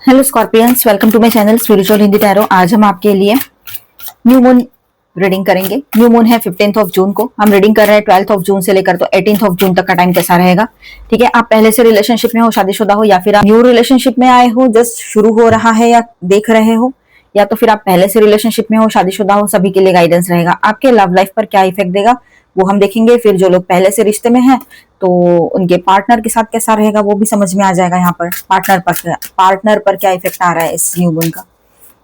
Hello scorpions, welcome to my channel spiritual Hindi tarot. आज हम आपके लिए न्यू मून रीडिंग करेंगे। न्यू मून है 15th ऑफ जून को। हम रीडिंग कर रहे हैं 12th ऑफ जून से लेकर तो 18th ऑफ जून तक का टाइम कैसा रहेगा। ठीक है, आप पहले से रिलेशनशिप में हो, शादीशुदा हो, या फिर आप न्यू रिलेशनशिप में आए हो, जस्ट शुरू हो रहा है या देख रहे हो, या तो फिर आप पहले से रिलेशनशिप में हो, शादीशुदा हो, सभी के लिए गाइडेंस रहेगा। आपके लव लाइफ पर क्या इफेक्ट देगा वो हम देखेंगे। फिर जो लोग पहले से रिश्ते में हैं तो उनके पार्टनर के साथ कैसा रहेगा वो भी समझ में आ जाएगा। यहाँ पर पार्टनर पर क्या इफेक्ट आ रहा है इस न्यू मून का।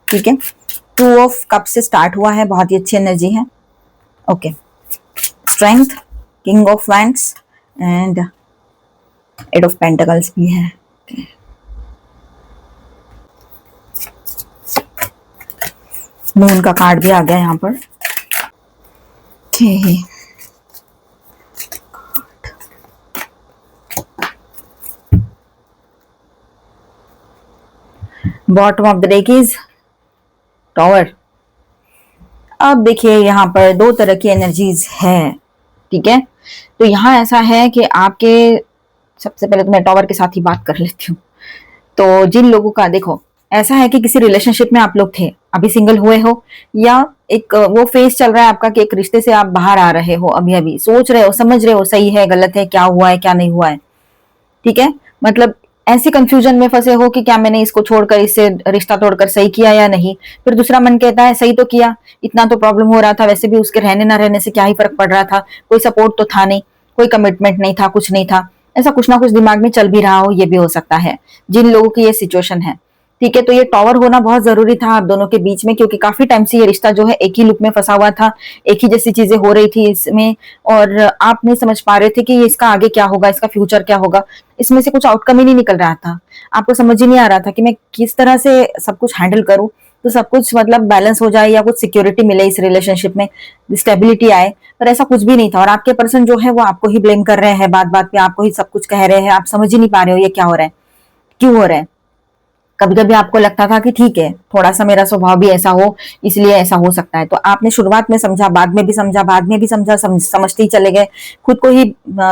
ठीक है, 2 ऑफ कप से स्टार्ट हुआ है, बहुत ही अच्छी एनर्जी है। Okay, strength, king of wands and 8 of pentacles भी है। मून का कार्ड भी आ गया यहाँ पर। Bottom of the deck is tower. अब देखिए यहाँ पर 2 तरह की एनर्जीज है। ठीक है, तो यहाँ ऐसा है कि आपके, सबसे पहले तो मैं टॉवर के साथ ही बात कर लेती हूँ। तो जिन लोगों का, देखो ऐसा है कि किसी रिलेशनशिप में आप लोग थे, अभी सिंगल हुए हो, या एक वो फेज चल रहा है आपका कि एक रिश्ते से आप बाहर आ रहे हो, अभी अभी सोच रहे हो, समझ रहे हो सही है गलत है, क्या हुआ है क्या नहीं हुआ है। ठीक है, मतलब ऐसी कंफ्यूजन में फंसे हो कि क्या मैंने इसको छोड़कर, इससे रिश्ता तोड़कर सही किया या नहीं। फिर दूसरा मन कहता है सही तो किया, इतना तो प्रॉब्लम हो रहा था, वैसे भी उसके रहने ना रहने से क्या ही फर्क पड़ रहा था, कोई सपोर्ट तो था नहीं, कोई कमिटमेंट नहीं था, कुछ नहीं था। ऐसा कुछ ना कुछ दिमाग में चल भी रहा हो, ये भी हो सकता है जिन लोगों की ये सिचुएशन है। ठीक है, तो ये टॉवर होना बहुत जरूरी था आप दोनों के बीच में, क्योंकि काफी टाइम से ये रिश्ता जो है एक ही लूप में फंसा हुआ था, एक ही जैसी चीजें हो रही थी इसमें, और आप नहीं समझ पा रहे थे कि ये इसका आगे क्या होगा, इसका फ्यूचर क्या होगा। इसमें से कुछ आउटकम ही नहीं निकल रहा था, आपको समझ ही नहीं आ रहा था कि मैं किस तरह से सब कुछ हैंडल करूं तो सब कुछ मतलब बैलेंस हो जाए, या कुछ सिक्योरिटी मिले इस रिलेशनशिप में, स्टेबिलिटी आए। पर ऐसा कुछ भी नहीं था, और आपके पर्सन जो है वो आपको ही ब्लेम कर रहे हैं, बात बात पे आपको ही सब कुछ कह रहे हैं, आप समझ ही नहीं पा रहे हो ये क्या हो रहा है, क्यों हो रहा है। कभी कभी आपको लगता था कि ठीक है, थोड़ा सा मेरा स्वभाव भी ऐसा हो, इसलिए ऐसा हो सकता है। तो आपने शुरुआत में समझा, बाद में भी समझा, बाद में भी समझा, समझते ही चले गए, खुद को ही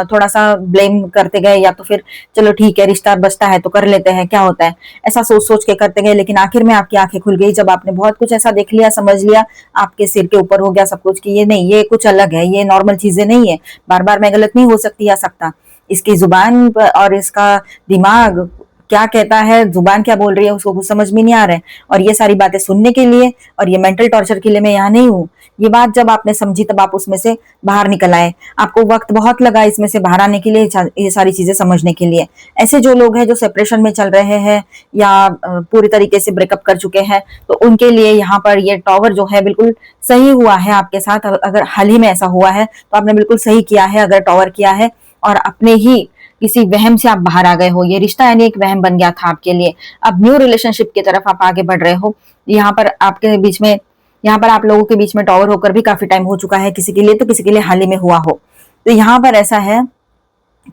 थोड़ा सा ब्लेम करते गए, या तो फिर चलो ठीक है रिश्ता बचता है तो कर लेते हैं, क्या होता है, ऐसा सोच सोच के करते गए। लेकिन आखिर में आपकी आंखें खुल गई जब आपने बहुत कुछ ऐसा देख लिया, समझ लिया, आपके सिर के ऊपर हो गया सब कुछ कि ये नहीं, ये कुछ अलग है, ये नॉर्मल चीजें नहीं है, बार बार मैं गलत नहीं हो सकती या सकता। इसकी जुबान और इसका दिमाग क्या कहता है, जुबान क्या बोल रही है, उसको कुछ समझ में नहीं आ रहा है। और ये सारी बातें सुनने के लिए और ये मेंटल टॉर्चर के लिए मैं यहाँ नहीं हूँ। ये बात जब आपने समझी तब आप उसमें से बाहर निकल आए। आपको वक्त बहुत लगा इसमें से बाहर आने के लिए, ये सारी चीजें समझने के लिए। ऐसे जो लोग हैं जो सेपरेशन में चल रहे हैं या पूरी तरीके से ब्रेकअप कर चुके हैं, तो उनके लिए यहाँ पर ये टॉवर जो है बिल्कुल सही हुआ है आपके साथ। अगर हाल ही में ऐसा हुआ है तो आपने बिल्कुल सही किया है अगर टॉवर किया है, और अपने ही किसी वहम से आप बाहर आ गए हो। ये रिश्ता यानी एक वहम बन गया था आपके लिए। अब न्यू रिलेशनशिप की तरफ आप आगे बढ़ रहे हो। यहाँ पर आपके बीच में, यहाँ पर आप लोगों के बीच में टॉवर होकर भी काफी टाइम हो चुका है, किसी के लिए तो किसी के लिए हाल ही में हुआ हो। तो यहाँ पर ऐसा है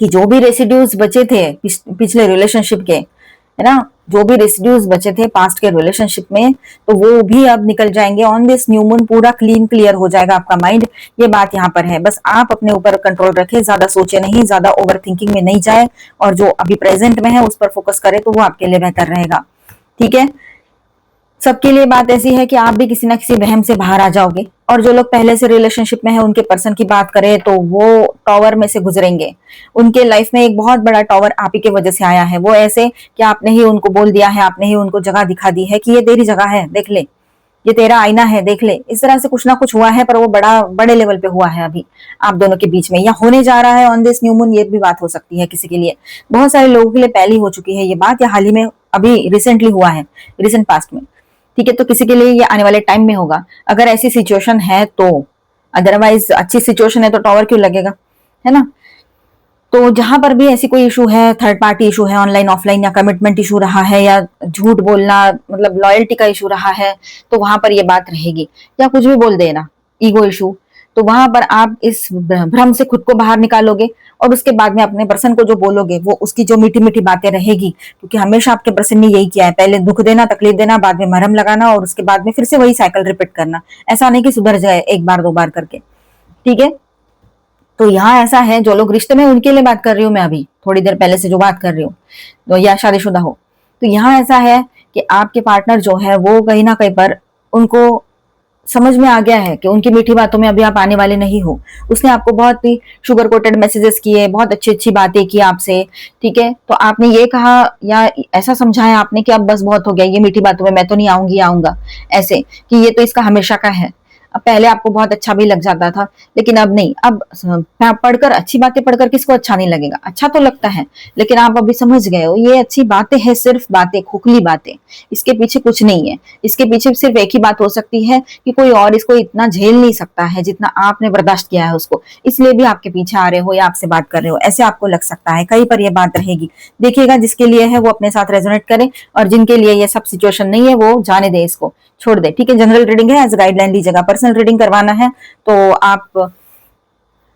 कि जो भी रेसिड्यूज बचे थे पिछले रिलेशनशिप के, है ना, जो भी रेसिड्यूज बचे थे पास्ट के रिलेशनशिप में, तो वो भी अब निकल जाएंगे ऑन दिस न्यू मून। पूरा क्लीन क्लियर हो जाएगा आपका माइंड। ये बात यहाँ पर है, बस आप अपने ऊपर कंट्रोल रखें, ज्यादा सोचे नहीं, ज्यादा ओवर थिंकिंग में नहीं जाए, और जो अभी प्रेजेंट में है उस पर फोकस करें तो वो आपके लिए बेहतर रहेगा। ठीक है, सबके लिए बात ऐसी है कि आप भी किसी ना किसी वहम से बाहर आ जाओगे। और जो लोग पहले से रिलेशनशिप में है उनके पर्सन की बात करें तो वो टॉवर में से गुजरेंगे। उनके लाइफ में एक बहुत बड़ा टॉवर आप ही के वजह से आया है। वो ऐसे कि आपने ही उनको बोल दिया है, आपने ही उनको जगह दिखा दी है कि ये तेरी जगह है, देख ले, ये तेरा आईना है, देख ले। इस तरह से कुछ ना कुछ हुआ है, पर वो बड़े लेवल पे हुआ है अभी आप दोनों के बीच में, या होने जा रहा है ऑन दिस न्यू मून। ये भी बात हो सकती है किसी के लिए, बहुत सारे लोगों के लिए पहले हो चुकी है ये बात, या हाल ही में अभी रिसेंटली हुआ है, रिसेंट पास्ट में। ठीक है, तो किसी के लिए ये आने वाले टाइम में होगा अगर ऐसी सिचुएशन है तो। अदरवाइज अच्छी सिचुएशन है तो टॉवर क्यों लगेगा, है ना। तो जहां पर भी ऐसी कोई इशू है, थर्ड पार्टी इशू है, ऑनलाइन ऑफलाइन, या कमिटमेंट इशू रहा है, या झूठ बोलना मतलब लॉयल्टी का इशू रहा है, तो वहां पर ये बात रहेगी। या कुछ भी बोल देना, ईगो इशू, तो वहां पर आप इस भ्रम से खुद को बाहर निकालोगे, और उसके बाद में अपने पर्सन को जो बोलोगे वो उसकी जो मीठी मीठी बातें रहेगी। क्योंकि हमेशा आपके पर्सन ने यही किया है, पहले दुख देना, तकलीफ देना, बाद में मरहम लगाना, और उसके बाद में फिर से वही साइकिल रिपीट करना। ऐसा नहीं कि सुधर जाए एक बार दो बार करके। ठीक है, तो यहाँ ऐसा है, जो लोग रिश्ते में, उनके लिए बात कर रही हूँ मैं अभी थोड़ी देर पहले से जो बात कर रही हूँ, तो या शादीशुदा हो, तो यहाँ ऐसा है कि आपके पार्टनर जो है वो कहीं ना कहीं पर उनको समझ में आ गया है कि उनकी मीठी बातों में अभी आप आने वाले नहीं हो। उसने आपको बहुत ही शुगर कोटेड मैसेजेस किए, बहुत अच्छी अच्छी बातें की आपसे, ठीक है। तो आपने ये कहा या ऐसा समझाया आपने कि अब बस बहुत हो गया, ये मीठी बातों में मैं तो नहीं आऊंगी आऊंगा, ऐसे कि ये तो इसका हमेशा का है। अब पहले आपको बहुत अच्छा भी लग जाता था, लेकिन अब नहीं। अब पढ़कर अच्छी बातें पढ़कर किसको अच्छा नहीं लगेगा, अच्छा तो लगता है, लेकिन आप अभी समझ गए हो ये अच्छी बातें हैं, सिर्फ बातें, खोखली बातें, इसके पीछे कुछ नहीं है। इसके पीछे सिर्फ एक ही बात हो सकती है कि कोई और इसको इतना झेल नहीं सकता है जितना आपने बर्दाश्त किया है उसको, इसलिए भी आपके पीछे आ रहे हो या आपसे बात कर रहे हो, ऐसे आपको लग सकता है। कहीं पर ये बात रहेगी, देखिएगा जिसके लिए है वो अपने साथ रेजोनेट करे, और जिनके लिए ये सब सिचुएशन नहीं है वो जाने दे, इसको छोड़ दे, ठीक है। जनरल रीडिंग है, एज गाइडलाइन लीजिएगा। पर्सनल रीडिंग करवाना है तो आप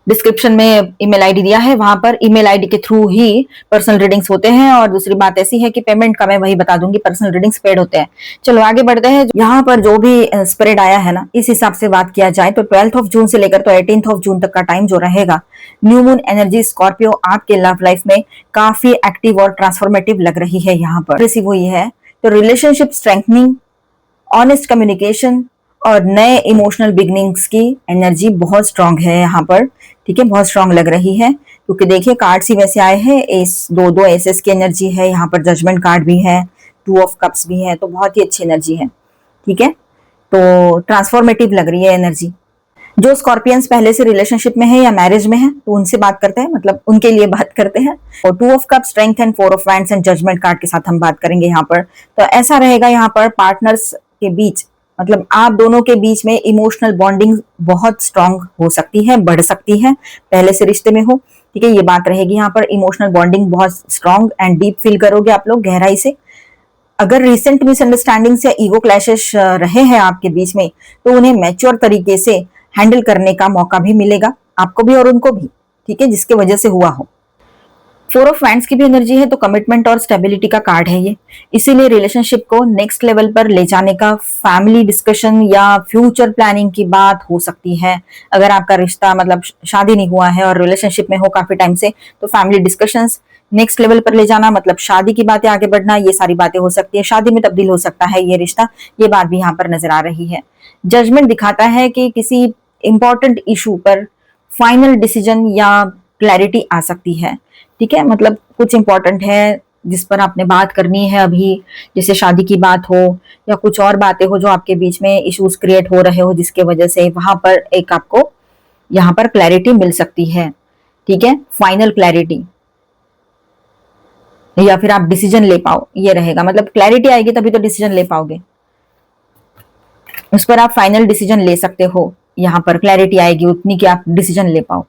डिस्क्रिप्शन में ईमेल आईडी दिया है, वहां पर ईमेल आईडी के थ्रू ही पर्सनल रीडिंग्स होते हैं। और दूसरी बात ऐसी है कि पेमेंट का मैं वही बता दूंगी, पर्सनल रीडिंग्स पेड होते हैं। चलो आगे बढ़ते हैं। यहाँ पर जो भी स्प्रेड आया है ना, इस हिसाब से बात किया जाए तो 12 जून से लेकर तो 18 जून तक का टाइम जो रहेगा, न्यू मून एनर्जी स्कॉर्पियो आपके लव लाइफ में काफी एक्टिव और ट्रांसफॉर्मेटिव लग रही है। यहाँ पर रिसीव हुई है तो रिलेशनशिप स्ट्रेंथनिंग, ऑनेस्ट कम्युनिकेशन और नए इमोशनल बिगनिंग्स की एनर्जी बहुत स्ट्रांग है यहाँ पर, ठीक है। बहुत स्ट्रांग लग रही है, क्योंकि देखिए कार्ड्स ही वैसे आए हैं। एस, दो एसेस की एनर्जी है यहाँ पर, जजमेंट कार्ड भी है, 2 ऑफ कप्स भी है, तो बहुत ही अच्छी एनर्जी है, ठीक है। तो ट्रांसफॉर्मेटिव लग रही है एनर्जी। जो स्कॉर्पियंस पहले से रिलेशनशिप में है या मैरिज में है तो उनसे बात करते हैं, मतलब उनके लिए बात करते हैं। और 2 of cup, strength and 4 of wands and judgement card के साथ हम बात करेंगे यहाँ पर। तो ऐसा रहेगा यहाँ पर पार्टनर्स के बीच, मतलब आप दोनों के बीच में इमोशनल बॉन्डिंग बहुत स्ट्रांग हो सकती है, बढ़ सकती है, पहले से रिश्ते में हो, ठीक है। ये बात रहेगी यहाँ पर, इमोशनल बॉन्डिंग बहुत स्ट्रांग एंड डीप फील करोगे आप लोग, गहराई से। अगर रिसेंट मिसअंडरस्टैंडिंग्स या ईगो क्लैशेस रहे हैं आपके बीच में, तो उन्हें मैच्योर तरीके से हैंडल करने का मौका भी मिलेगा आपको भी और उनको भी, ठीक है, जिसके वजह से हुआ हो। 4 ऑफ वैंड्स की भी एनर्जी है, तो कमिटमेंट और स्टेबिलिटी का कार्ड है ये, इसीलिए रिलेशनशिप को नेक्स्ट लेवल पर ले जाने का फैमिली डिस्कशन या फ्यूचर प्लानिंग की बात हो सकती है। अगर आपका रिश्ता मतलब शादी नहीं हुआ है और रिलेशनशिप में हो काफी टाइम से, तो फैमिली डिस्कशंस नेक्स्ट लेवल पर ले जाना, मतलब शादी की बातें आगे बढ़ना, ये सारी बातें हो सकती है। शादी में तब्दील हो सकता है ये रिश्ता, ये बात भी यहाँ पर नजर आ रही है। जजमेंट दिखाता है कि किसी इंपॉर्टेंट इशू पर फाइनल डिसीजन या क्लैरिटी आ सकती है, ठीक है। मतलब कुछ इंपॉर्टेंट है जिस पर आपने बात करनी है अभी, जैसे शादी की बात हो या कुछ और बातें हो जो आपके बीच में इश्यूज क्रिएट हो रहे हो, जिसके वजह से वहां पर एक आपको यहाँ पर क्लैरिटी मिल सकती है, ठीक है, फाइनल क्लैरिटी, या फिर आप डिसीजन ले पाओ, ये रहेगा। मतलब क्लैरिटी आएगी तभी तो डिसीजन ले पाओगे, उस पर आप फाइनल डिसीजन ले सकते हो। यहाँ पर क्लैरिटी आएगी उतनी कि आप डिसीजन ले पाओ,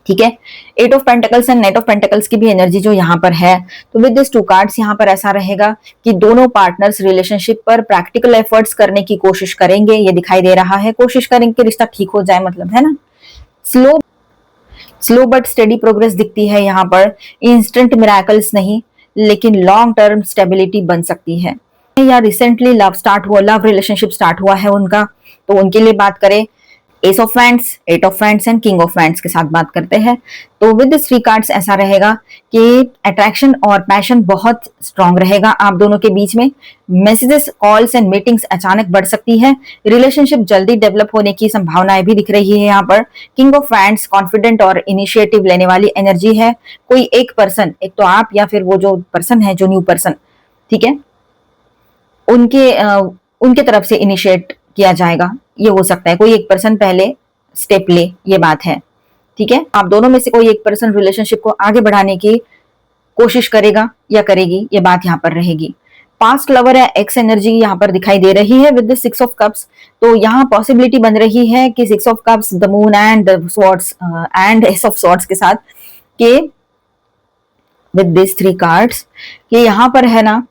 ठीक है। 8 of pentacles and night of pentacles की भी एनर्जी जो यहाँ पर है, तो विद दिस 2 कार्ड्स यहाँ पर ऐसा रहेगा कि दोनों पार्टनर्स रिलेशनशिप पर प्रैक्टिकल एफर्ट्स करने की कोशिश करेंगे, ये दिखाई दे रहा है। कोशिश करेंगे कि रिश्ता ठीक हो जाए, मतलब है ना। स्लो बट स्टेडी प्रोग्रेस दिखती है यहाँ पर, इंस्टेंट मिराकल्स नहीं, लेकिन लॉन्ग टर्म स्टेबिलिटी बन सकती है। या रिसेंटली लव रिलेशनशिप स्टार्ट हुआ है उनका, तो उनके लिए बात करें, S of wands, 8 of wands and king of wands के साथ बात करते हैं। तो विद दिस 3 कार्ड्स ऐसा रहेगा कि अट्रैक्शन और पैशन बहुत स्ट्रांग रहेगा आप दोनों के बीच में। मैसेजेस, कॉल्स एंड मीटिंग्स अचानक बढ़ सकती है। रिलेशनशिप जल्दी डेवलप होने की संभावनाएं भी दिख रही है यहाँ पर। किंग ऑफ वैंड्स कॉन्फिडेंट और इनिशिएटिव लेने वाली एनर्जी है। कोई एक पर्सन, एक तो आप या फिर वो जो पर्सन है, जो न्यू पर्सन, ठीक है, उनके तरफ से इनिशिएट किया जाएगा, ये हो सकता है। कोई एक पर्सन पहले स्टेप ले, ये बात है, ठीक है। आप दोनों में से कोई एक पर्सन रिलेशनशिप को आगे बढ़ाने की कोशिश करेगा या करेगी, ये बात यहाँ पर रहेगी। पास्ट लवर या एक्स एनर्जी यहाँ पर दिखाई दे रही है विद द 6 ऑफ कप्स। तो यहाँ पॉसिबिलिटी बन रही है कि 6 of cups, the moon and the swords and S of swords के साथ के विद दिस 3 कार्ड्स, कि यहाँ पर है ना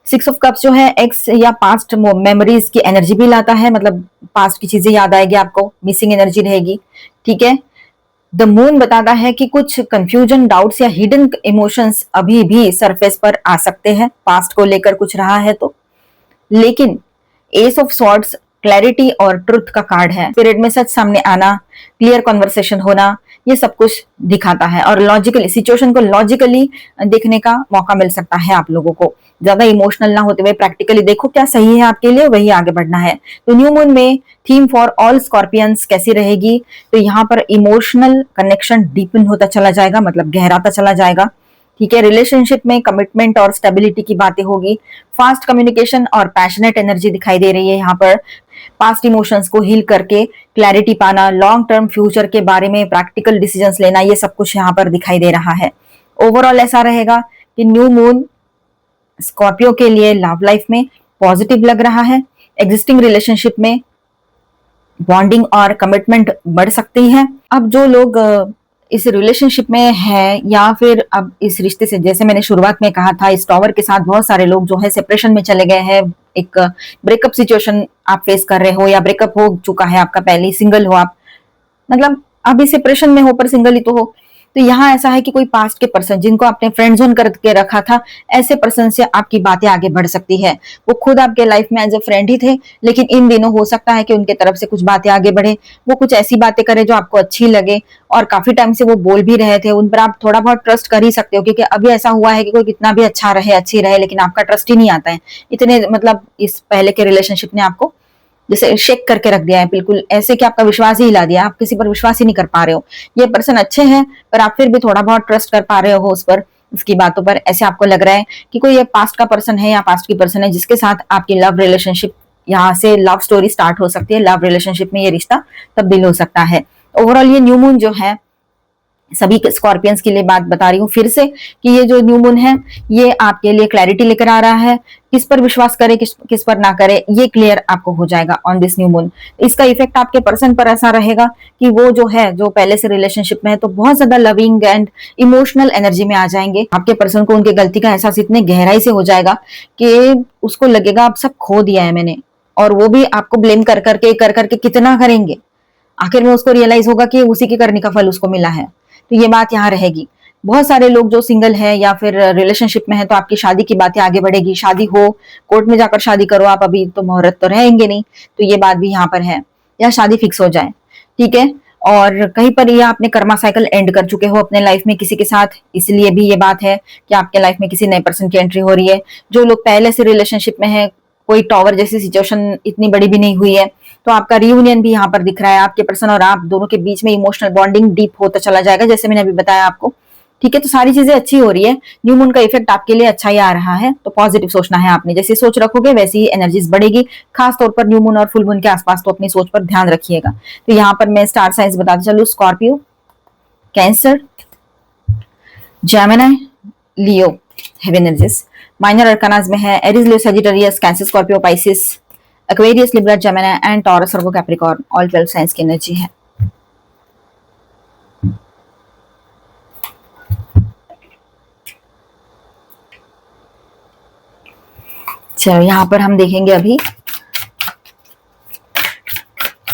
6 ऑफ कप्स जो है एक्स या पास्ट मेमोरीज की एनर्जी भी लाता है, मतलब पास्ट की चीजें याद आएगी आपको, मिसिंग एनर्जी रहेगी, ठीक है। द मून बताता है कि कुछ कंफ्यूजन, डाउट्स या हिडन इमोशंस अभी भी सरफेस पर आ सकते हैं, पास्ट को लेकर कुछ रहा है तो। लेकिन एस ऑफ सॉर्ड्स क्लैरिटी और ट्रुथ का कार्ड है, स्पिरिट में सच सामने आना, क्लियर कॉन्वर्सेशन होना, ये सब कुछ दिखाता है। और लॉजिकली सिचुएशन को लॉजिकली देखने का मौका मिल सकता है आप लोगों को। ज्यादा इमोशनल ना होते हुए प्रैक्टिकली देखो क्या सही है आपके लिए, वही आगे बढ़ना है। तो न्यू मून में थीम फॉर ऑल स्कॉर्पियंस कैसी रहेगी, तो यहाँ पर इमोशनल कनेक्शन डीपन होता चला जाएगा, मतलब गहराता चला जाएगा। ठीक है, रिलेशनशिप में कमिटमेंट और स्टेबिलिटी की बातें होगी। फास्ट कम्युनिकेशन और पैशनेट एनर्जी दिखाई दे रही है यहाँ पर। पास्ट इमोशंस को हील करके क्लैरिटी पाना, लॉन्ग टर्म फ्यूचर के बारे में प्रैक्टिकल डिसीजंस लेना, ये सब कुछ यहाँ पर दिखाई दे रहा है। ओवरऑल ऐसा रहेगा कि न्यू मून स्कॉर्पियो के लिए लव लाइफ में पॉजिटिव लग रहा है। एग्जिस्टिंग रिलेशनशिप में बॉन्डिंग और कमिटमेंट बढ़ सकती है। अब जो लोग इस रिलेशनशिप में है या फिर अब इस रिश्ते से, जैसे मैंने शुरुआत में कहा था, इस टॉवर के साथ बहुत सारे लोग जो है सेपरेशन में चले गए हैं, एक ब्रेकअप सिचुएशन आप फेस कर रहे हो या ब्रेकअप हो चुका है आपका, पहले सिंगल हो आप, मतलब अभी सेपरेशन में हो पर सिंगल ही तो हो। तो यहाँ ऐसा है कि कोई पास्ट के पर्सन जिनको आपने फ्रेंड जोन करके रखा था, ऐसे पर्सन से आपकी बातें आगे बढ़ सकती है। वो खुद आपके लाइफ में एज ए फ्रेंड ही थे, लेकिन इन दिनों हो सकता है कि उनके तरफ से कुछ बातें आगे बढ़े, वो कुछ ऐसी बातें करे जो आपको अच्छी लगे और काफी टाइम से वो बोल भी रहे थे, उन पर आप थोड़ा बहुत ट्रस्ट कर ही सकते हो। क्योंकि अभी ऐसा हुआ है कि कोई कितना भी अच्छा रहे, अच्छी रहे, लेकिन आपका ट्रस्ट ही नहीं आता है। इतने मतलब इस पहले के रिलेशनशिप ने आपको जैसे शेक करके रख दिया है, बिल्कुल ऐसे कि आपका विश्वास ही हिला दिया, आप किसी पर विश्वास ही नहीं कर पा रहे हो। ये पर्सन अच्छे हैं पर आप फिर भी थोड़ा बहुत ट्रस्ट कर पा रहे हो उस पर, उसकी बातों पर। ऐसे आपको लग रहा है कि कोई ये पास्ट का पर्सन है या पास्ट की पर्सन है जिसके साथ आपकी लव रिलेशनशिप, यहाँ से लव स्टोरी स्टार्ट हो सकती है, लव रिलेशनशिप में ये रिश्ता तब्दील हो सकता है। ओवरऑल ये न्यू मून जो है, सभी स्कॉर्पियंस के लिए बात बता रही हूँ फिर से कि ये जो न्यू मून है ये आपके लिए क्लैरिटी लेकर आ रहा है। किस पर विश्वास करे, किस पर ना करे, ये क्लियर आपको हो जाएगा ऑन दिस न्यू मून। इसका इफेक्ट आपके पर्सन पर ऐसा रहेगा कि वो जो है, जो पहले से रिलेशनशिप में है, तो बहुत ज्यादा लविंग एंड इमोशनल एनर्जी में आ जाएंगे। आपके पर्सन को उनकी गलती का एहसास इतने गहराई से हो जाएगा कि उसको लगेगा अब सब खो दिया है मैंने, और वो भी आपको ब्लेम कर करके कितना करेंगे, आखिर में उसको रियलाइज होगा कि उसी के करने का फल उसको मिला है। तो ये बात यहाँ रहेगी। बहुत सारे लोग जो सिंगल है या फिर रिलेशनशिप में है, तो आपकी शादी की बातें आगे बढ़ेगी। शादी हो, कोर्ट में जाकर शादी करो आप, अभी तो मुहूर्त तो रहेंगे नहीं, तो ये बात भी यहाँ पर है, या शादी फिक्स हो जाए। ठीक है, और कहीं पर ये आपने कर्मा साइकिल एंड कर चुके हो अपने लाइफ में किसी के साथ, इसलिए भी ये बात है कि आपके लाइफ में किसी नए पर्सन की एंट्री हो रही है। जो लोग पहले से रिलेशनशिप में है, कोई टॉवर जैसी सिचुएशन इतनी बड़ी भी नहीं हुई है, तो आपका रियूनियन भी यहाँ पर दिख रहा है। आपके पर्सन और आप दोनों के बीच में इमोशनल बॉन्डिंग डीप होता चला जाएगा, जैसे मैंने अभी बताया आपको। ठीक है, तो सारी चीजें अच्छी हो रही है। न्यू मून का इफेक्ट आपके लिए अच्छा ही आ रहा है, तो पॉजिटिव सोचना है आपने। जैसे सोच रखोगे वैसी ही एनर्जीज बढ़ेगी। खास तौर पर न्यू मून और फुल मून के आसपास तो अपनी सोच पर ध्यान रखिएगा। तो यहाँ पर मैं स्टार साइंस बताते चलूं, स्कॉर्पियो, कैंसर, जेमिनी, लियो हेवी एनर्जीज। माइनर अरकानाज में है Aries, Leo, Sagittarius, cancer, Scorpio, Pisces, Aquarius, Libra, Gemini and taurus, Virgo, Capricorn, all 12 science की एनर्जी है। चलो यहाँ पर हम देखेंगे अभी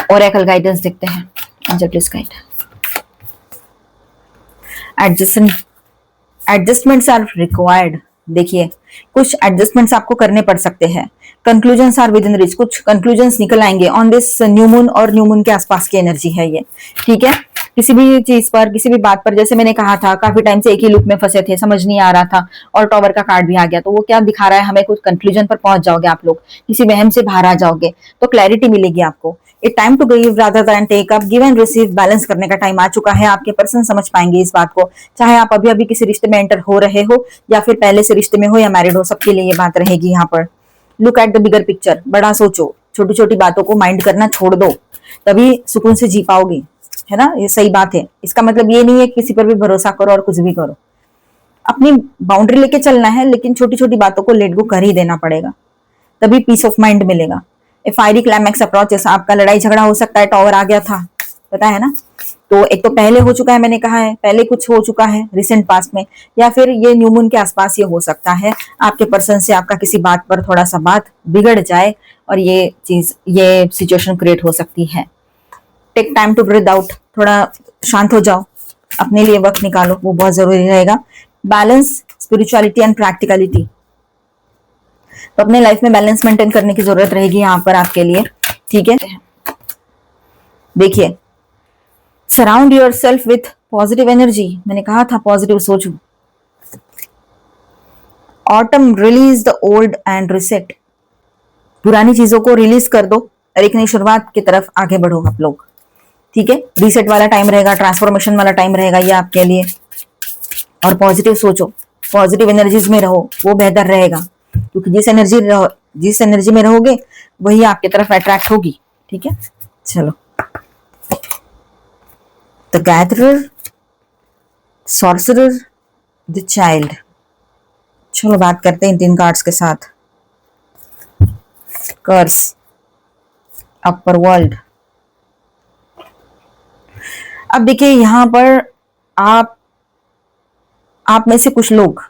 ओरेकल गाइडेंस देखते हैं। Angel please guide. Adjustments are required. देखिए कुछ एडजस्टमेंट्स आपको करने पड़ सकते हैं। Conclusions are within reach. कुछ कंक्लूजन्स निकल आएंगे ऑन दिस न्यू मून, और न्यू मून के आसपास की एनर्जी है ये। ठीक है, किसी भी चीज पर, किसी भी बात पर, जैसे मैंने कहा था काफी टाइम से एक ही लूप में फंसे थे, समझ नहीं आ रहा था, और टॉवर का कार्ड भी आ गया, तो वो क्या दिखा रहा है हमें, कुछ कंक्लूजन पर पहुंच जाओगे आप लोग, किसी वहम से बाहर आ जाओगे, तो क्लैरिटी मिलेगी आपको। It time to give rather than take up, give and receive, balance करने का टाइम आ चुका है। आपके पर्सन समझ पाएंगे इस बात को, चाहे आप अभी अभी किसी रिश्ते में एंटर हो रहे हो या फिर पहले से रिश्ते में हो या मैरिड हो, सबके लिए ये बात रहेगी यहाँ पर। Look at the bigger picture, बड़ा सोचो, छोटी छोटी बातों को माइंड करना छोड़ दो, तभी सुकून से जी पाओगे, है ना। ये सही बात है। इसका मतलब ये नहीं है किसी पर भी भरोसा करो और कुछ भी करो, अपनी बाउंड्री लेके चलना है, लेकिन छोटी छोटी बातों को लेट गो कर ही देना पड़ेगा, तभी पीस ऑफ माइंड मिलेगा। ए फायरी क्लाइमैक्स अप्रोचेस, आपका लड़ाई झगड़ा हो सकता है, टॉवर आ गया था, पता है ना। तो एक तो पहले हो चुका है, मैंने कहा है पहले कुछ हो चुका है रिसेंट पास्ट में, या फिर ये न्यू मून के आसपास ये हो सकता है आपके पर्सन से आपका किसी बात पर थोड़ा सा बात बिगड़ जाए और ये चीज, ये सिचुएशन क्रिएट हो सकती है। Take time to breathe out, थोड़ा शांत हो जाओ, अपने लिए वक्त निकालो, वो बहुत जरूरी रहेगा। बैलेंस, स्पिरिचुअलिटी एंड प्रैक्टिकलिटी, तो अपने लाइफ में बैलेंस मेंटेन करने की जरूरत रहेगी यहाँ पर आपके लिए। ठीक है, देखिए surround yourself with positive energy, मैंने कहा था पॉजिटिव सोचो। Autumn release the old and reset, पुरानी चीजों को रिलीज कर दो और एक नई शुरुआत की तरफ आगे बढ़ो आप लोग, ठीक है। रीसेट वाला टाइम रहेगा, ट्रांसफॉर्मेशन वाला टाइम रहेगा ये आपके लिए। और पॉजिटिव सोचो, पॉजिटिव एनर्जीज में रहो, वो बेहतर रहेगा, क्योंकि जिस एनर्जी में रहोगे वही आपकी तरफ अट्रैक्ट होगी, ठीक है। चलो, the gatherer, sorcerer, the child. चलो बात करते हैं इन 3 कार्ड्स के साथ। कर्स, अपर वर्ल्ड। अब देखिए यहां पर आप में से कुछ लोग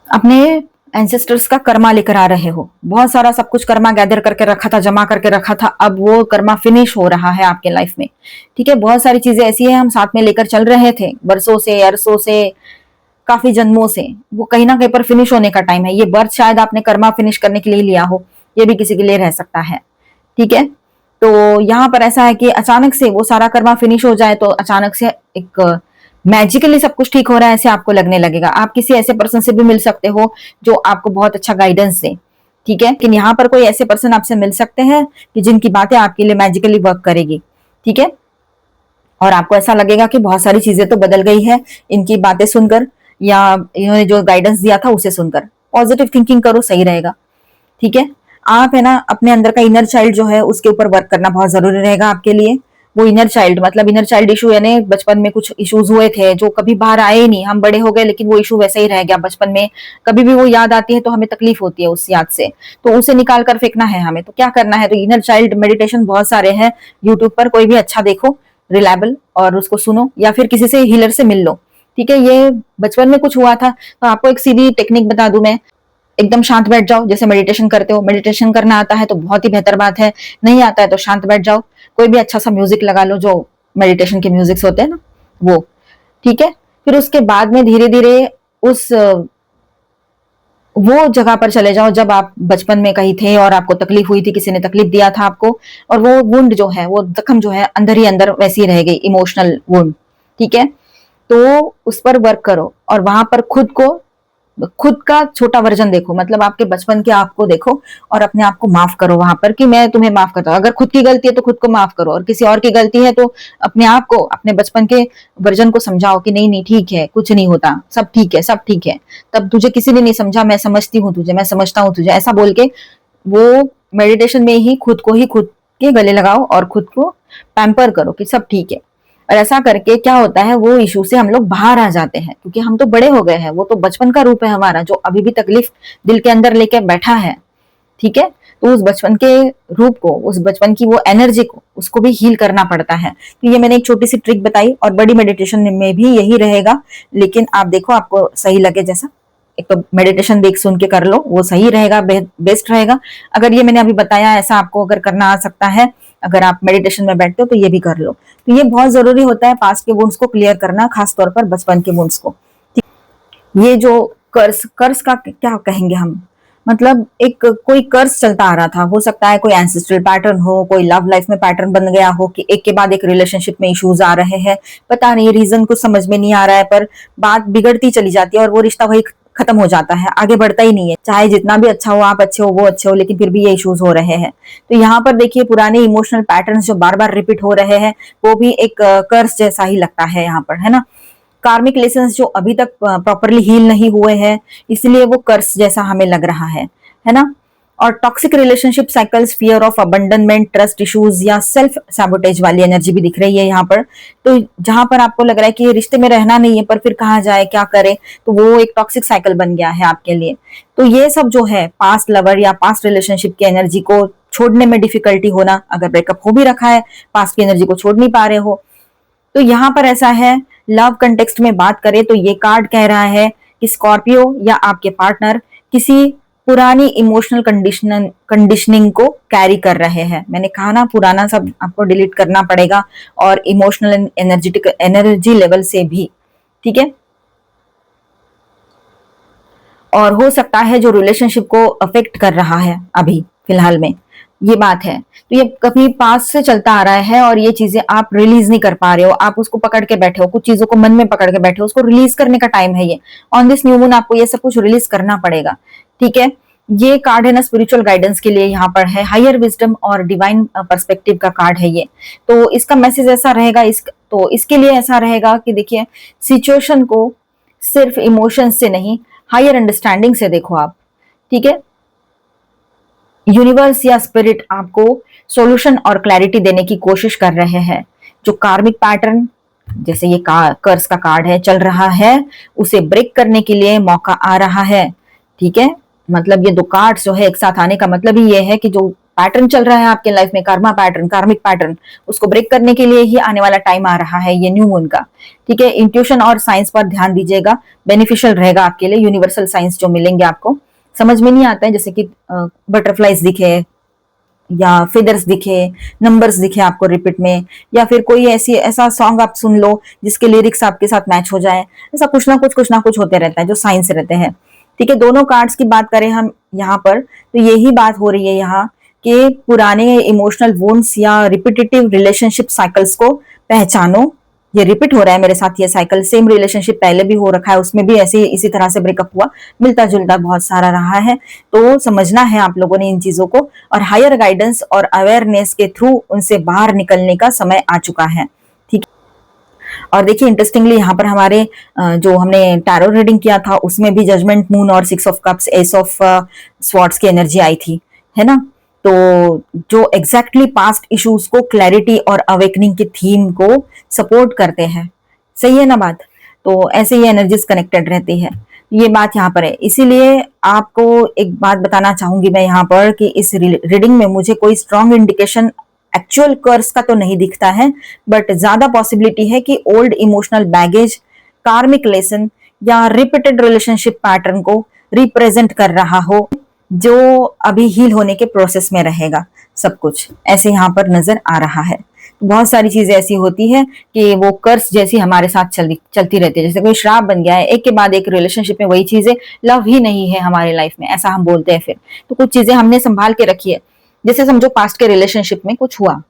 अपने एंसेस्टर्स का कर्मा लेकर आ रहे हो। बहुत सारा सब कुछ कर्मा गैदर करके रखा था, जमा करके रखा था, अब वो कर्मा फिनिश हो रहा है आपके लाइफ में, ठीक है। बहुत सारी चीजें ऐसी है हम साथ में लेकर चल रहे थे बरसों से, अरसों से, काफी जन्मों से, वो कहीं ना कहीं पर फिनिश होने का टाइम है। ये बर्थ शायद आपने कर्मा फिनिश करने के लिए लिया हो, ये भी किसी के लिए रह सकता है, ठीक है। तो यहाँ पर ऐसा है कि अचानक से वो सारा कर्मा फिनिश हो जाए तो अचानक से एक मैजिकली सब कुछ ठीक हो रहा है ऐसे आपको लगने लगेगा। आप किसी ऐसे पर्सन से भी मिल सकते हो जो आपको बहुत अच्छा गाइडेंस दे, ठीक है। लेकिन यहाँ पर कोई ऐसे पर्सन आपसे मिल सकते हैं कि जिनकी बातें आपके लिए मैजिकली वर्क करेगी, ठीक है। और आपको ऐसा लगेगा कि बहुत सारी चीजें तो बदल गई है इनकी बातें सुनकर, या इन्होंने जो गाइडेंस दिया था उसे सुनकर। पॉजिटिव थिंकिंग करो, सही रहेगा, ठीक है। आप है ना अपने अंदर का इनर चाइल्ड जो है उसके ऊपर वर्क करना बहुत जरूरी रहेगा आपके लिए। वो इनर चाइल्ड मतलब इनर चाइल्ड इशू, यानी बचपन में कुछ इश्यूज हुए थे जो कभी बाहर आए ही नहीं, हम बड़े हो गए लेकिन वो इशू वैसे ही रह गया बचपन में। कभी भी वो याद आती है तो हमें तकलीफ होती है उस याद से, तो उसे निकाल कर फेंकना है हमें। तो क्या करना है, तो इनर चाइल्ड मेडिटेशन बहुत सारे हैं यूट्यूब पर, कोई भी अच्छा देखो रिलायबल और उसको सुनो, या फिर किसी से हीलर से मिल लो, ठीक है। ये बचपन में कुछ हुआ था तो आपको एक सीधी टेक्निक बता दूं मैं, एकदम शांत बैठ जाओ, जैसे मेडिटेशन करते हो। मेडिटेशन करना आता है तो बहुत ही बेहतर बात है, नहीं आता है तो शांत बैठ जाओ, कोई भी अच्छा सा म्यूजिक लगा लो, जो मेडिटेशन के म्यूजिक्स होते हैं ना वो, ठीक है। फिर उसके बाद में धीरे धीरे उस वो जगह पर चले जाओ जब आप बचपन में कहीं थे और आपको तकलीफ हुई थी, किसी ने तकलीफ दिया था आपको, और वो वुंड जो है, वो जख्म जो है अंदर ही अंदर वैसी रह गई, इमोशनल वुंड, ठीक है। तो उस पर वर्क करो और वहां पर खुद का छोटा वर्जन देखो, मतलब आपके बचपन के आप को देखो और अपने आप को माफ करो वहां पर, कि मैं तुम्हें माफ करता हूं। अगर खुद की गलती है तो खुद को माफ करो, और किसी और की गलती है तो अपने आप को, अपने बचपन के वर्जन को समझाओ कि नहीं नहीं ठीक है, कुछ नहीं होता, सब ठीक है, सब ठीक है। तब तुझे किसी ने नहीं समझा, मैं समझती हूँ तुझे, मैं समझता हूँ तुझे, ऐसा बोल के वो मेडिटेशन में ही खुद के गले लगाओ और खुद को पैम्पर करो कि सब ठीक है। और ऐसा करके क्या होता है, वो इशू से हम लोग बाहर आ जाते हैं, क्योंकि हम तो बड़े हो गए हैं, वो तो बचपन का रूप है हमारा जो अभी भी तकलीफ दिल के अंदर लेके बैठा है, ठीक है। तो उस बचपन के रूप को, उस बचपन की वो एनर्जी को, उसको भी हील करना पड़ता है। तो ये मैंने एक छोटी सी ट्रिक बताई, और बड़ी मेडिटेशन में भी यही रहेगा, लेकिन आप देखो आपको सही लगे जैसा। एक तो मेडिटेशन देख सुन के कर लो, वो सही रहेगा, बेस्ट रहेगा। अगर ये मैंने अभी बताया ऐसा आपको अगर करना आ सकता है, अगर आप मेडिटेशन में बैठते हो तो ये भी कर लो। तो ये बहुत जरूरी होता है पास्ट के वुंड्स को क्लियर करना, खासतौर पर बचपन के वुंड्स को। ये जो कर्स का क्या कहेंगे हम, मतलब एक कोई कर्स चलता आ रहा था, हो सकता है कोई एंसेस्ट्रल पैटर्न हो, कोई लव लाइफ में पैटर्न बन गया हो कि एक के बाद एक रिलेशनशिप में इश्यूज आ रहे हैं, पता नहीं रीजन कुछ समझ में नहीं आ रहा है, पर बात बिगड़ती चली जाती है और वो रिश्ता वही खत्म हो जाता है, आगे बढ़ता ही नहीं है। चाहे जितना भी अच्छा हो, आप अच्छे हो, वो अच्छे हो, लेकिन फिर भी ये इश्यूज हो रहे हैं। तो यहाँ पर देखिए पुराने इमोशनल पैटर्न्स जो बार बार रिपीट हो रहे हैं, वो भी एक कर्स जैसा ही लगता है यहाँ पर, है ना। कार्मिक लेसन्स जो अभी तक प्रॉपरली हील नहीं हुए हैं, इसलिए वो कर्स जैसा हमें लग रहा है ना। और toxic relationship cycles, fear of abandonment, trust issues या सेल्फ सैबोटेज वाली एनर्जी भी दिख रही है यहाँ पर। तो जहां पर आपको लग रहा है कि ये रिश्ते में रहना नहीं है, पर फिर कहाँ जाए, क्या करे, तो वो एक टॉक्सिक साइकिल बन गया है आपके लिए। तो ये सब जो है पास्ट लवर या पास्ट रिलेशनशिप की एनर्जी को छोड़ने में डिफिकल्टी होना, अगर ब्रेकअप हो भी रखा है, पास्ट की एनर्जी को छोड़ नहीं पा रहे हो, तो यहाँ पर ऐसा है। लव कंटेक्स्ट में बात करें तो ये कार्ड कह रहा है कि स्कॉर्पियो या आपके पार्टनर किसी पुरानी इमोशनल कंडीशनिंग को कैरी कर रहे हैं। मैंने कहा ना, पुराना सब आपको डिलीट करना पड़ेगा, और इमोशनल एनर्जेटिक एनर्जी लेवल से भी, ठीक है। और हो सकता है जो रिलेशनशिप को अफेक्ट कर रहा है अभी फिलहाल में, ये बात है। तो ये कभी पास से चलता आ रहा है और ये चीजें आप रिलीज नहीं कर पा रहे हो, आप उसको पकड़ के बैठे हो, कुछ चीजों को मन में पकड़ के बैठे हो, उसको रिलीज करने का टाइम है ये। ऑन दिस न्यू मून आपको ये सब कुछ रिलीज करना पड़ेगा, ठीक है। ये कार्ड है ना स्पिरिचुअल गाइडेंस के लिए, यहाँ पर है हायर विजडम और डिवाइन पर्सपेक्टिव का कार्ड है ये। तो इसका मैसेज ऐसा रहेगा, तो इसके लिए ऐसा रहेगा कि देखिए, सिचुएशन को सिर्फ इमोशन से नहीं, हायर अंडरस्टैंडिंग से देखो आप, ठीक है। यूनिवर्स या स्पिरिट आपको सॉल्यूशन और क्लैरिटी देने की कोशिश कर रहे हैं। जो कार्मिक पैटर्न, जैसे ये कर्स का कार्ड है, चल रहा है, उसे ब्रेक करने के लिए मौका आ रहा है, ठीक है। मतलब ये दो कार्ड जो है एक साथ आने का मतलब ही ये है कि जो पैटर्न चल रहा है आपके लाइफ में, कर्मा पैटर्न, कार्मिक पैटर्न, उसको ब्रेक करने के लिए ही आने वाला टाइम आ रहा है ये न्यू मून का, ठीक है। इंट्यूशन और साइंस पर ध्यान दीजिएगा, बेनिफिशियल रहेगा आपके लिए। यूनिवर्सल साइंस जो मिलेंगे आपको, समझ में नहीं आता है, जैसे कि बटरफ्लाइज दिखे या फेदर्स दिखे, नंबर्स दिखे आपको रिपीट में, या फिर कोई ऐसा सॉन्ग आप सुन लो जिसके लिरिक्स आपके साथ मैच हो जाए, ऐसा कुछ ना कुछ होते रहता है जो साइंस रहते हैं, ठीक है। दोनों कार्ड्स की बात करें हम यहाँ पर, तो यही बात हो रही है यहाँ कि पुराने इमोशनल वुंड्स या रिपीटेटिव रिलेशनशिप साइकिल्स को पहचानो। ये रिपीट हो रहा है मेरे साथ ये साइकिल, सेम रिलेशनशिप पहले भी हो रखा है, उसमें भी ऐसे इसी तरह से ब्रेकअप हुआ, मिलता जुलता बहुत सारा रहा है। तो समझना है आप लोगों ने इन चीजों को, और हायर गाइडेंस और अवेयरनेस के थ्रू उनसे बाहर निकलने का समय आ चुका है, ठीक है। और देखिए इंटरेस्टिंगली यहाँ पर हमारे जो हमने टैरो रीडिंग किया था उसमें भी जजमेंट मून और 6 of cups, S of swords की एनर्जी आई थी, है ना। तो जो एग्जैक्टली पास्ट इश्यूज को क्लैरिटी और अवेकनिंग की थीम को सपोर्ट करते हैं, सही है ना बात। तो ऐसे ही एनर्जीज कनेक्टेड रहती है, ये बात यहाँ पर है। इसीलिए आपको एक बात बताना चाहूंगी मैं यहाँ पर कि इस रीडिंग में मुझे कोई स्ट्रॉन्ग इंडिकेशन एक्चुअल कर्स का तो नहीं दिखता है, बट ज्यादा पॉसिबिलिटी है कि ओल्ड इमोशनल बैगेज, कार्मिक लेसन या रिपीटेड रिलेशनशिप पैटर्न को रिप्रेजेंट कर रहा हो, जो अभी हील होने के प्रोसेस में रहेगा। सब कुछ ऐसे यहाँ पर नजर आ रहा है। बहुत सारी चीजें ऐसी होती है कि वो कर्स जैसी हमारे साथ चलती रहती है, जैसे कोई श्राप बन गया है, एक के बाद एक रिलेशनशिप में वही चीजें, लव ही नहीं है हमारे लाइफ में, ऐसा हम बोलते हैं फिर। तो कुछ चीजें हमने संभाल के रखी है, जैसे समझो पास्ट के रिलेशनशिप में कुछ हुआ,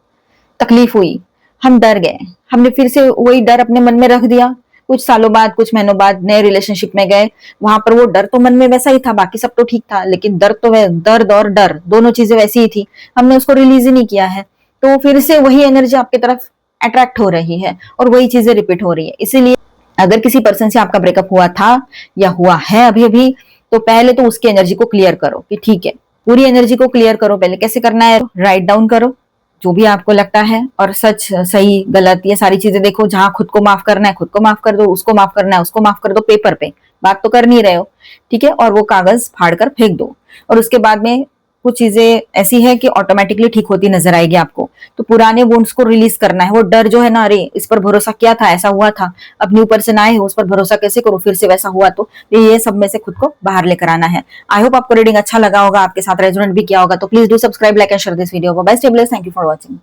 तकलीफ हुई, हम डर गए, हमने फिर से वही डर अपने मन में रख दिया, कुछ सालों बाद, कुछ महीनों बाद नए रिलेशनशिप में गए, वहां पर वो डर तो मन में वैसा ही था, बाकी सब तो ठीक था, लेकिन दर्द और डर दोनों चीजें वैसी ही थी, हमने उसको रिलीज ही नहीं किया है। तो फिर से वही एनर्जी आपकी तरफ अट्रैक्ट हो रही है और वही चीजें रिपीट हो रही है। इसीलिए अगर किसी पर्सन से आपका ब्रेकअप हुआ था या हुआ है अभी अभी, तो पहले तो उसकी एनर्जी को क्लियर करो कि ठीक है, पूरी एनर्जी को क्लियर करो। पहले कैसे करना है, राइट डाउन करो जो भी आपको लगता है, और सच सही गलत ये सारी चीजें देखो। जहां खुद को माफ करना है खुद को माफ कर दो, उसको माफ करना है उसको माफ कर दो, पेपर पे, बात तो कर नहीं रहे हो, ठीक है। और वो कागज फाड़ कर फेंक दो, और उसके बाद में कुछ चीजें ऐसी है कि ऑटोमेटिकली ठीक होती नजर आएगी आपको। तो पुराने वुंड्स को रिलीज करना है, वो डर जो है ना, अरे इस पर भरोसा किया था ऐसा हुआ था, अब न्यू पर्सन आए हो उस पर भरोसा कैसे करो, फिर से वैसा हुआ, तो ये सब में से खुद को बाहर लेकर आना है। आई होप आपको रीडिंग अच्छा लगा होगा, आपके साथ रेजोनेट भी किया होगा। तो please do subscribe, like and share this video. Bye, stay blessed, thank you for watching.